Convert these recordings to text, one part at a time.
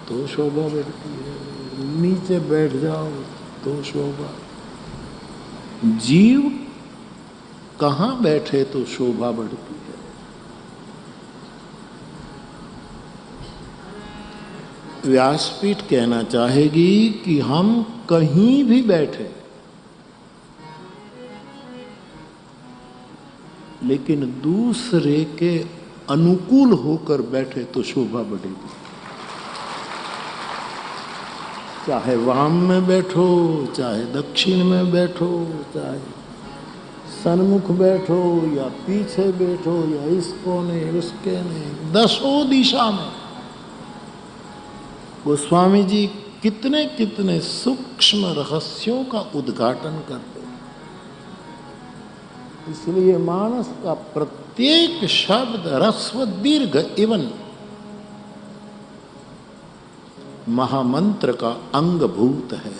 तो शोभा बढ़ती है, नीचे बैठ जाओ तो शोभा। जीव कहाँ बैठे तो शोभा बढ़ती है। व्यासपीठ कहना चाहेगी कि हम कहीं भी बैठे, लेकिन दूसरे के अनुकूल होकर बैठे तो शोभा बढ़ेगी। चाहे वाम में बैठो, चाहे दक्षिण में बैठो, चाहे सन्मुख बैठो या पीछे बैठो या इस कोने उसके ने, दसों दिशा में। गोस्वामी जी कितने कितने सूक्ष्म रहस्यों का उद्घाटन करते हैं। इसलिए मानस का प्रत्येक शब्द ह्रस्व दीर्घ एवं महामंत्र का अंगभूत है।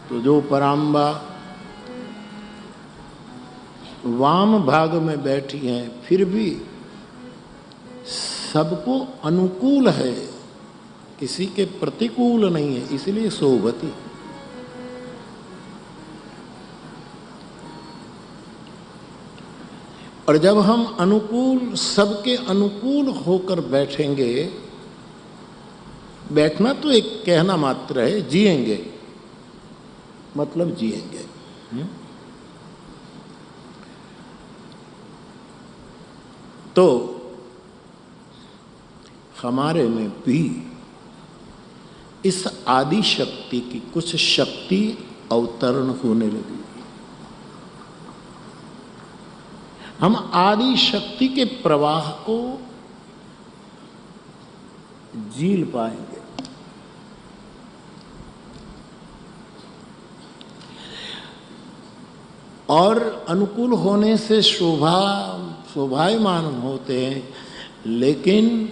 तो जो पराम्बा वाम भाग में बैठी हैं, फिर भी सबको अनुकूल है, किसी के प्रतिकूल नहीं है, इसलिए शोभती। और जब हम अनुकूल, सबके अनुकूल होकर बैठेंगे, बैठना तो एक कहना मात्र है, जिएंगे मतलब जिएंगे। तो हमारे में भी इस आदि शक्ति की कुछ शक्ति अवतरण होने लगी। हम आदि शक्ति के प्रवाह को झील पाएंगे। और अनुकूल होने से शोभायमान होते हैं, लेकिन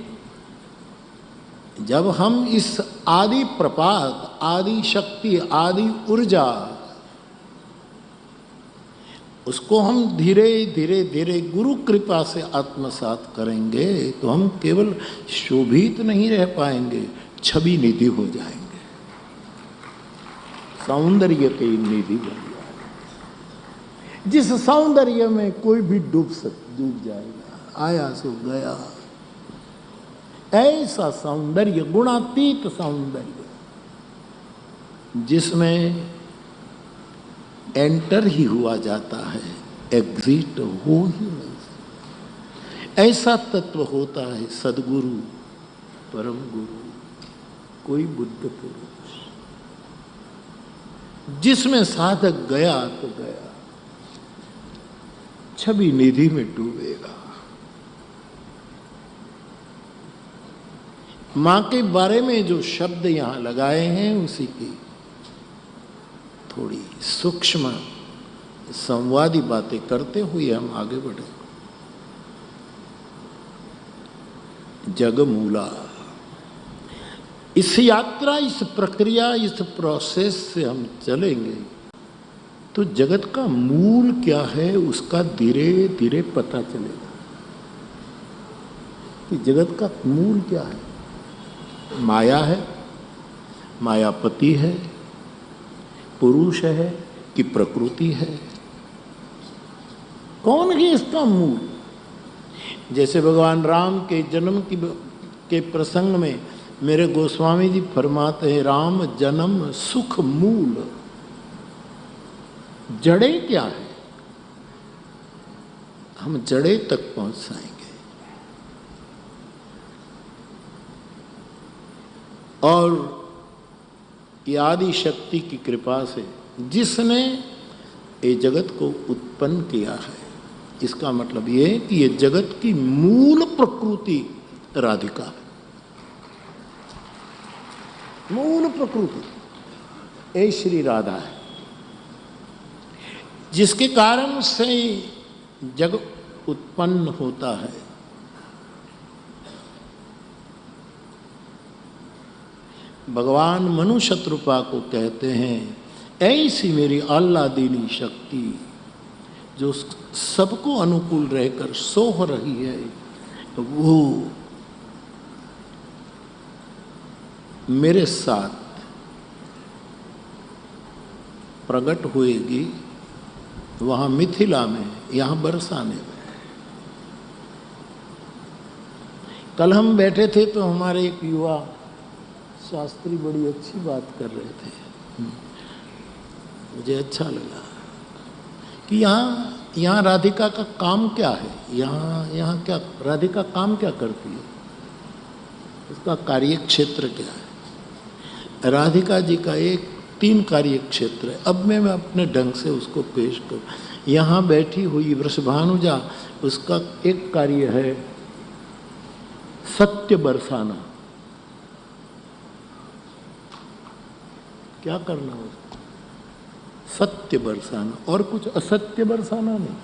जब हम इस आदि प्रपात, आदि शक्ति, आदि ऊर्जा, उसको हम धीरे धीरे धीरे गुरु कृपा से आत्मसात करेंगे तो हम केवल शोभित नहीं रह पाएंगे, छवि निधि हो जाएंगे, सौंदर्य के निधि बन जाएंगे, जिस सौंदर्य में कोई भी डूब जाएगा। आया सो गया, ऐसा सौंदर्य, गुणातीत सौंदर्य, जिसमें एंटर ही हुआ जाता है, एग्जिट हो ही नहीं। ऐसा तत्व होता है सदगुरु, परम गुरु, कोई बुद्ध पुरुष, जिसमें साधक गया तो गया, छवि निधि में डूबेगा। मां के बारे में जो शब्द यहां लगाए हैं, उसी की थोड़ी सूक्ष्म संवादी बातें करते हुए हम आगे बढ़े। जगमूला, इस यात्रा, इस प्रक्रिया, इस प्रोसेस से हम चलेंगे तो जगत का मूल क्या है उसका धीरे धीरे पता चलेगा कि जगत का मूल क्या है। माया है, मायापति है, पुरुष है कि प्रकृति है, कौन है इसका मूल। जैसे भगवान राम के जन्म के प्रसंग में मेरे गोस्वामी जी फरमाते हैं, राम जन्म सुख मूल। जड़े क्या है, हम जड़े तक पहुंच जाएंगे। और ये आदि शक्ति की कृपा से जिसने ये जगत को उत्पन्न किया है, इसका मतलब ये है कि ये जगत की मूल प्रकृति राधिका है। मूल प्रकृति ये श्री राधा है, जिसके कारण से जग उत्पन्न होता है। भगवान मनु शत्रुपा को कहते हैं, ऐसी मेरी आह्लादिनी शक्ति जो सबको अनुकूल रहकर सोह रही है, वो मेरे साथ प्रकट होएगी वहाँ मिथिला में, यहाँ बरसाने में। कल हम बैठे थे तो हमारे एक युवा शास्त्री बड़ी अच्छी बात कर रहे थे, मुझे अच्छा लगा कि यहाँ राधिका का काम क्या है, यहाँ क्या राधिका काम क्या करती है, उसका कार्य क्षेत्र क्या है। राधिका जी का 3 कार्य क्षेत्र है। अब मैं अपने ढंग से उसको पेश करूँ। यहाँ बैठी हुई वृषभानुजा, उसका एक कार्य है सत्य बरसाना। क्या करना उसको? सत्य बरसाना, और कुछ असत्य बरसाना नहीं,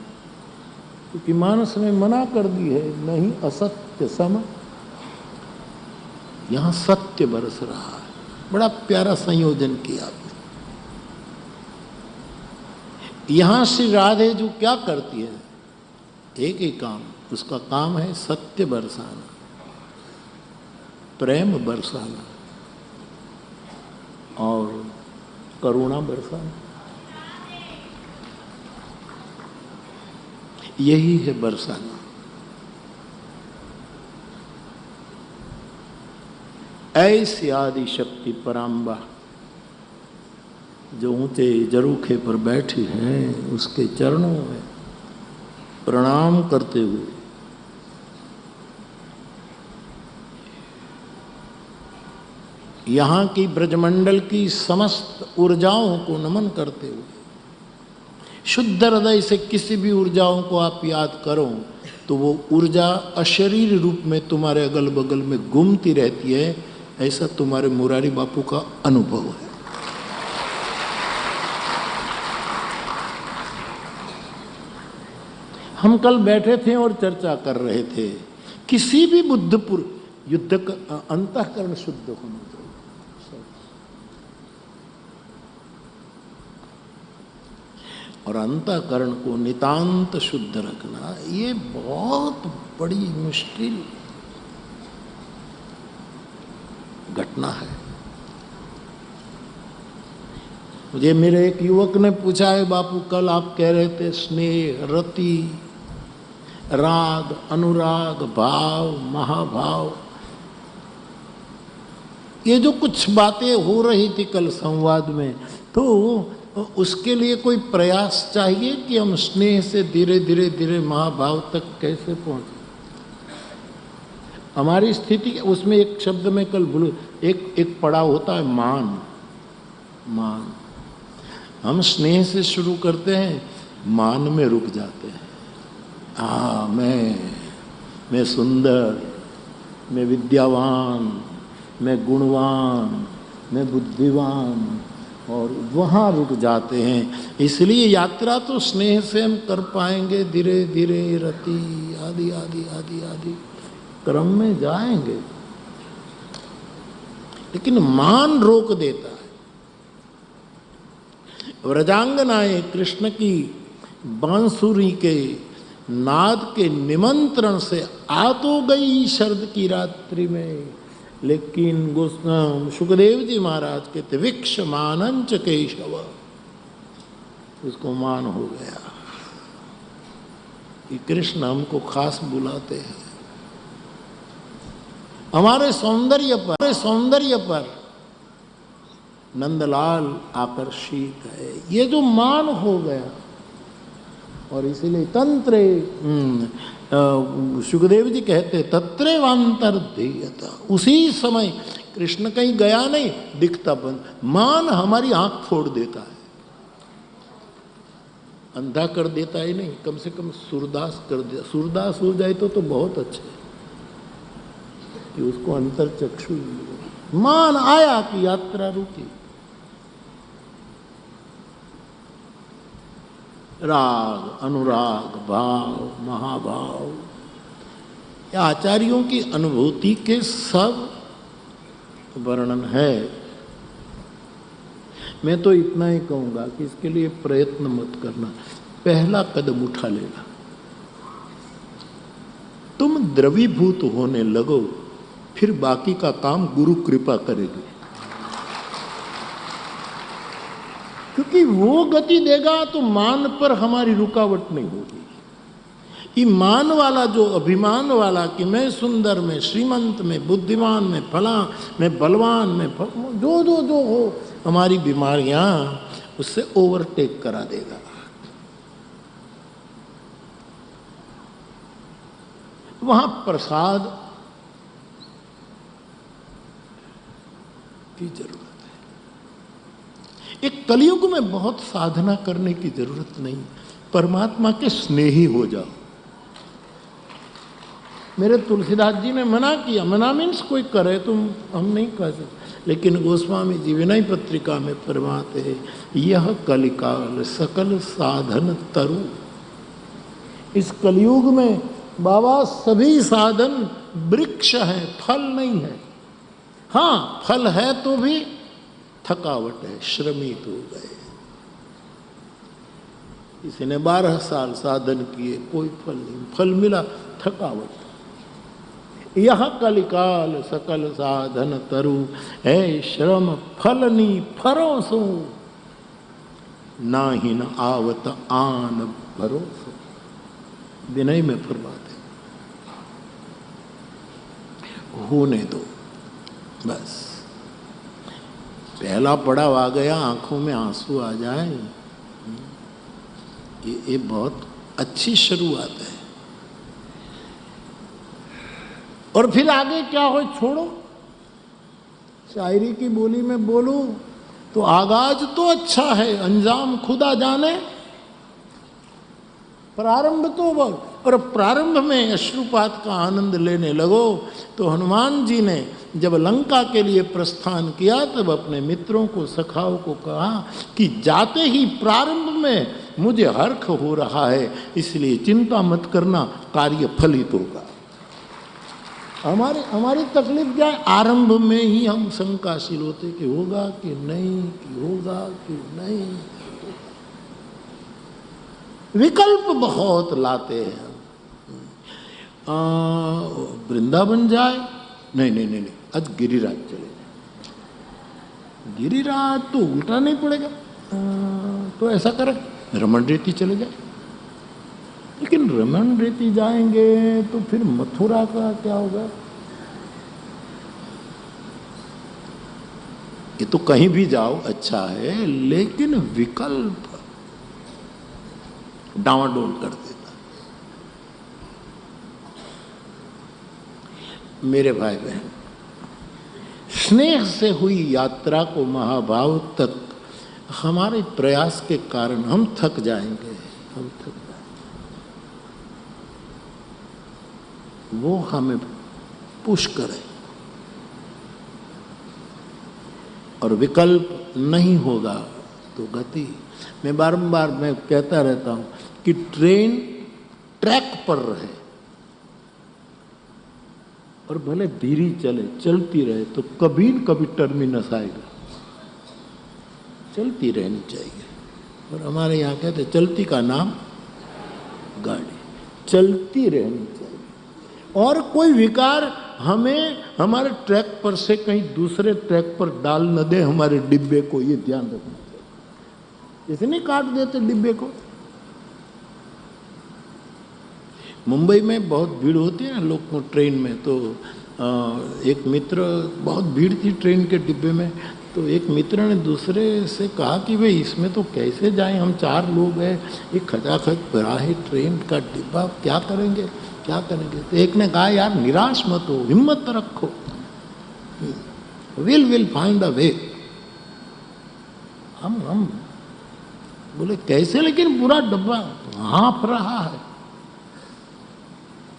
क्योंकि मानस ने मना कर दी है, नहीं असत्य सम। यहां सत्य बरस रहा है। बड़ा प्यारा संयोजन किया आपने। यहां श्री राधे जो क्या करती है, एक ही काम, उसका काम है सत्य बरसाना, प्रेम बरसाना और करुणा बरसाना। यही है बरसाना। ऐसी आदि शक्ति पराम्बा जो ऊंचे जरूखे पर बैठी हैं, उसके चरणों में प्रणाम करते हुए यहाँ की ब्रजमंडल की समस्त ऊर्जाओं को नमन करते हुए, शुद्ध हृदय से किसी भी ऊर्जाओं को आप याद करो तो वो ऊर्जा अशरीर रूप में तुम्हारे अगल बगल में घूमती रहती है। ऐसा तुम्हारे मुरारी बापू का अनुभव है। हम कल बैठे थे और चर्चा कर रहे थे, किसी भी बुद्धपुर युद्ध का अंतःकरण शुद्ध होना चाहिए। और अंतःकरण को नितांत शुद्ध रखना, ये बहुत बड़ी मुश्किल घटना है। मुझे मेरे एक युवक ने पूछा है, बापू कल आप कह रहे थे स्नेह, रति, राग, अनुराग, भाव, महाभाव, ये जो कुछ बातें हो रही थी कल संवाद में, तो उसके लिए कोई प्रयास चाहिए कि हम स्नेह से धीरे धीरे धीरे महाभाव तक कैसे पहुंचे। हमारी स्थिति उसमें एक शब्द में कल भूल, एक पड़ाव होता है मान। हम स्नेह से शुरू करते हैं, मान में रुक जाते हैं। मैं सुंदर, मैं विद्यावान, मैं गुणवान, मैं बुद्धिवान, और वहाँ रुक जाते हैं। इसलिए यात्रा तो स्नेह से हम कर पाएंगे, धीरे धीरे रति आदि आदि आदि आदि क्रम में जाएंगे, लेकिन मान रोक देता है। व्रजांगनाएं कृष्ण की बांसुरी के नाद के निमंत्रण से आ तो गई शरद की रात्रि में, लेकिन सुखदेव जी महाराज कहते विक्ष मानंच केशव, उसको मान हो गया कि कृष्ण हमको खास बुलाते हैं। हमारे सौंदर्य पर नंदलाल आकर्षित है, ये जो मान हो गया। और इसीलिए तंत्रे सुखदेव जी कहते तत्रेवांतर्धेयता, उसी समय कृष्ण कहीं गया नहीं, दिखता बंद, मान हमारी आंख फोड़ देता है, अंधा कर देता है नहीं, कम से कम सूरदास कर दिया। सूरदास हो जाए तो बहुत अच्छे कि उसको अंतर चक्षु मान आया कि यात्रा रुकी। राग, अनुराग, भाव, महाभाव, ये आचार्यों की अनुभूति के सब वर्णन है। मैं तो इतना ही कहूँगा कि इसके लिए प्रयत्न मत करना, पहला कदम उठा लेना। तुम द्रवीभूत होने लगो, फिर बाकी का काम गुरु कृपा करेगी, क्योंकि वो गति देगा तो मान पर हमारी रुकावट नहीं होगी। ईमान वाला, जो अभिमान वाला कि मैं सुंदर, मैं श्रीमंत, मैं बुद्धिमान, मैं फला, मैं बलवान, मैं जो जो जो हो, हमारी बीमारियां उससे ओवरटेक करा देगा। वहां प्रसाद की जरूरत है। एक कलयुग में बहुत साधना करने की जरूरत नहीं, परमात्मा के स्नेही हो जाओ। मेरे तुलसीदास जी ने मना किया, मना मीन्स कोई करे तुम, हम नहीं कह सकते, लेकिन गोस्वामी जी विनय पत्रिका में फरमाते हैं, यह कलिकाल सकल साधन तरु। इस कलयुग में बाबा सभी साधन वृक्ष है, फल नहीं है। हाँ, फल है तो भी थकावट है, श्रमित हो गए। किसी ने 12 साल साधन किए, कोई फल नहीं, फल मिला थकावट। यह कलिकाल सकल साधन तरु, है श्रम फलनी फरोसो, नाही न आवत आन भरोसो। विनय में फरमाते होने दो बस। पहला पड़ाव आ गया, आंखों में आंसू आ जाए, ये बहुत अच्छी शुरुआत है। और फिर आगे क्या हो छोड़ो। शायरी की बोली में बोलूं तो आगाज तो अच्छा है, अंजाम खुदा जाने। प्रारंभ तो बहुत, और प्रारंभ में अश्रुपात का आनंद लेने लगो। तो हनुमान जी ने जब लंका के लिए प्रस्थान किया, तब अपने मित्रों को, सखाओं को कहा कि जाते ही प्रारंभ में मुझे हर्ष हो रहा है, इसलिए चिंता मत करना, कार्य फलित होगा। हमारी तकलीफ क्या है, आरंभ में ही हम शंकाशील होते कि होगा कि नहीं, कि होगा कि नहीं। विकल्प बहुत लाते हैं। वृंदावन जाए, नहीं, आज गिरिराज चले जाए। गिरिराज तो उल्टा नहीं पड़ेगा, तो ऐसा करें रमन रेती चले जाए। लेकिन रमन रेती जाएंगे तो फिर मथुरा का क्या होगा? ये तो कहीं भी जाओ अच्छा है, लेकिन विकल्प डावाडोल कर देता। मेरे भाई बहन, स्नेह से हुई यात्रा को महाभाव तक हमारे प्रयास के कारण हम थक जाएंगे, हम थक जाएंगे। वो हमें पुश करे। और विकल्प नहीं होगा तो गति। मैं बारंबार मैं कहता रहता हूं कि ट्रेन ट्रैक पर रहे और भले धीरे चले, चलती रहे, तो कभी न कभी टर्मिनस आएगा। चलती रहनी चाहिए। और हमारे यहाँ कहते चलती का नाम गाड़ी, चलती रहनी चाहिए। और कोई विकार हमें हमारे ट्रैक पर से कहीं दूसरे ट्रैक पर डाल न दे, हमारे डिब्बे को, ये ध्यान रखना चाहिए। इसने काट देते डिब्बे को। मुंबई में बहुत भीड़ होती है ना लोग को ट्रेन में, तो एक मित्र, बहुत भीड़ थी ट्रेन के डिब्बे में, तो एक मित्र ने दूसरे से कहा कि भाई इसमें तो कैसे जाएं, हम 4 लोग हैं, ये खचाखच भरा है ट्रेन का डिब्बा, क्या करेंगे क्या करेंगे? तो एक ने कहा यार निराश मत हो, हिम्मत रखो, विल फाइंड अ वे। हम बोले कैसे? लेकिन पूरा डब्बा हाँफ रहा है।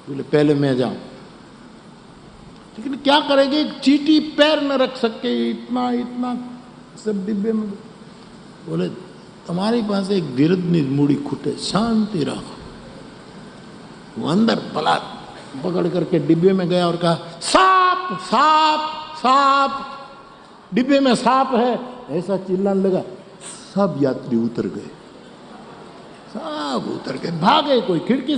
बोले पहले मैं जाऊं, लेकिन क्या करेंगे, एक चींटी पैर न रख सके, इतना सब डिब्बे में। बोले तुम्हारे पास एक गिरदनी मुड़ी खुटे, शांति रहो। वो अंदर पला पकड़ करके डिब्बे में गया और कहा सांप सांप सांप, डिब्बे में सांप है, ऐसा चिल्लाने लगा। सब यात्री उतर गए, सब उतर के भागे, कोई खिड़की